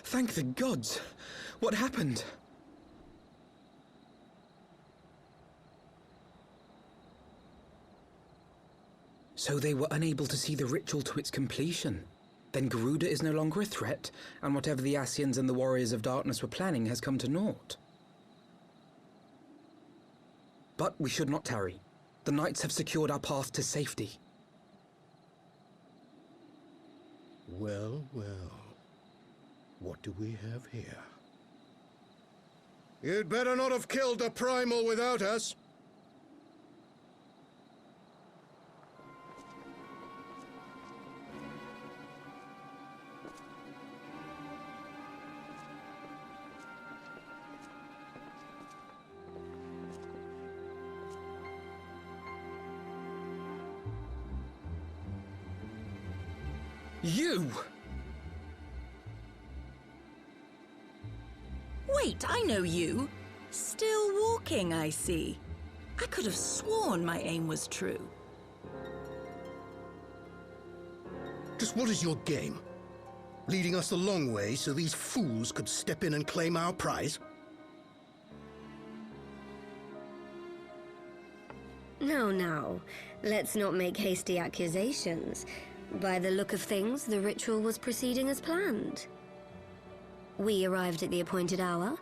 Thank the gods! What happened? So they were unable to see the ritual to its completion. Then Garuda is no longer a threat, and whatever the Ascians and the Warriors of Darkness were planning has come to naught. But we should not tarry. The knights have secured our path to safety. Well, well. What do we have here? You'd better not have killed the primal without us. You! Wait, I know you. Still walking, I see. I could have sworn my aim was true. Just what is your game? Leading us a long way so these fools could step in and claim our prize? No. Let's not make hasty accusations. By the look of things, the ritual was proceeding as planned. We arrived at the appointed hour.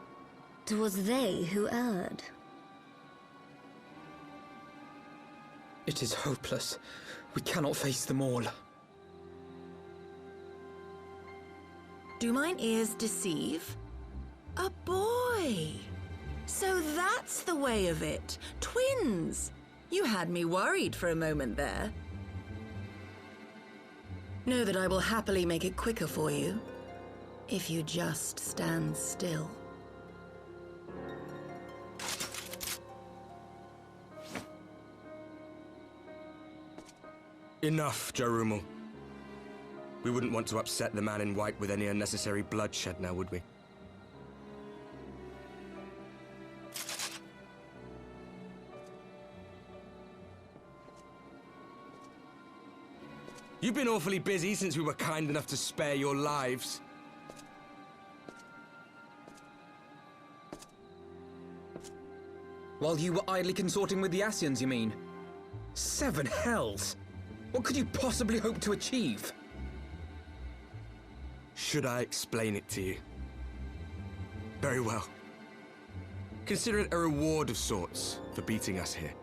'Twas they who erred. It is hopeless. We cannot face them all. Do mine ears deceive? A boy! So that's the way of it. Twins! You had me worried for a moment there. Know that I will happily make it quicker for you, if you just stand still. Enough, Jarumal. We wouldn't want to upset the man in white with any unnecessary bloodshed now, would we? You've been awfully busy since we were kind enough to spare your lives. While you were idly consorting with the Ascians, you mean? 7 hells! What could you possibly hope to achieve? Should I explain it to you? Very well. Consider it a reward of sorts for beating us here.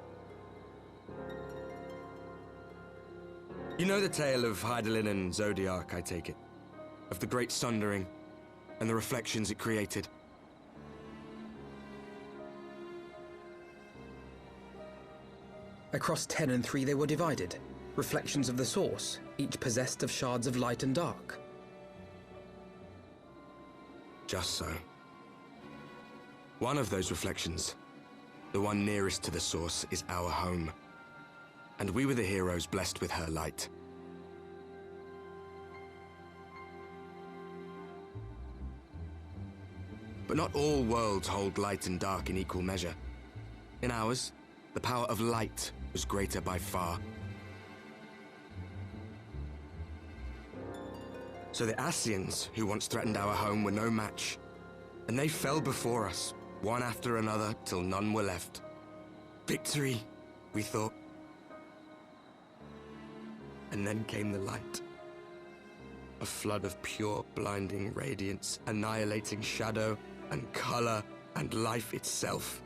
You know the tale of Hydaelyn and Zodiac, I take it? Of the Great Sundering and the reflections it created? Across 10 and 3 they were divided. Reflections of the source, each possessed of shards of light and dark. Just so. One of those reflections, the one nearest to the source, is our home. And we were the heroes blessed with her light. But not all worlds hold light and dark in equal measure. In ours, the power of light was greater by far. So the Ascians, who once threatened our home, were no match. And they fell before us, one after another, till none were left. Victory, we thought. And then came the light. A flood of pure, blinding radiance, annihilating shadow and color and life itself.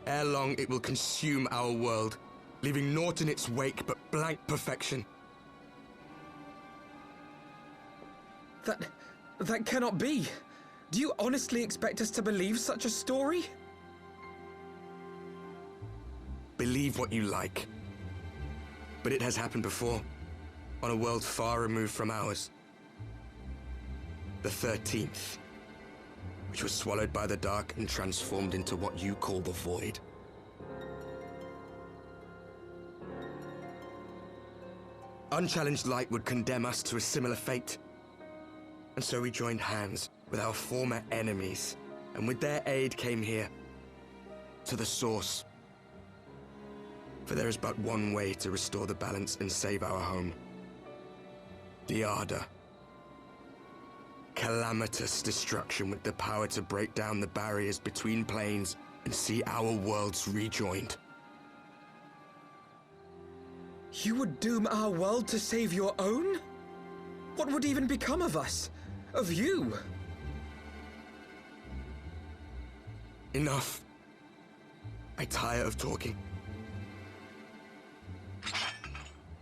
Ere long, it will consume our world, leaving naught in its wake but blank perfection. That cannot be. Do you honestly expect us to believe such a story? Believe what you like. But it has happened before, on a world far removed from ours. The 13th, which was swallowed by the dark and transformed into what you call the Void. Unchallenged light would condemn us to a similar fate. And so we joined hands with our former enemies, and with their aid came here, to the source. For there is but one way to restore the balance and save our home. The Ardor. Calamitous destruction with the power to break down the barriers between planes and see our worlds rejoined. You would doom our world to save your own? What would even become of us? Of you? Enough. I tire of talking.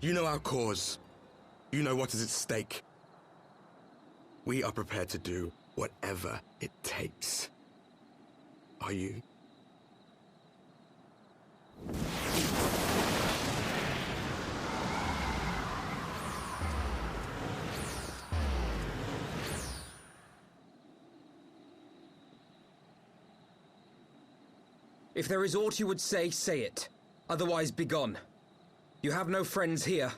You know our cause. You know what is at stake. We are prepared to do whatever it takes. Are you? If there is aught you would say, say it. Otherwise, begone. You have no friends here.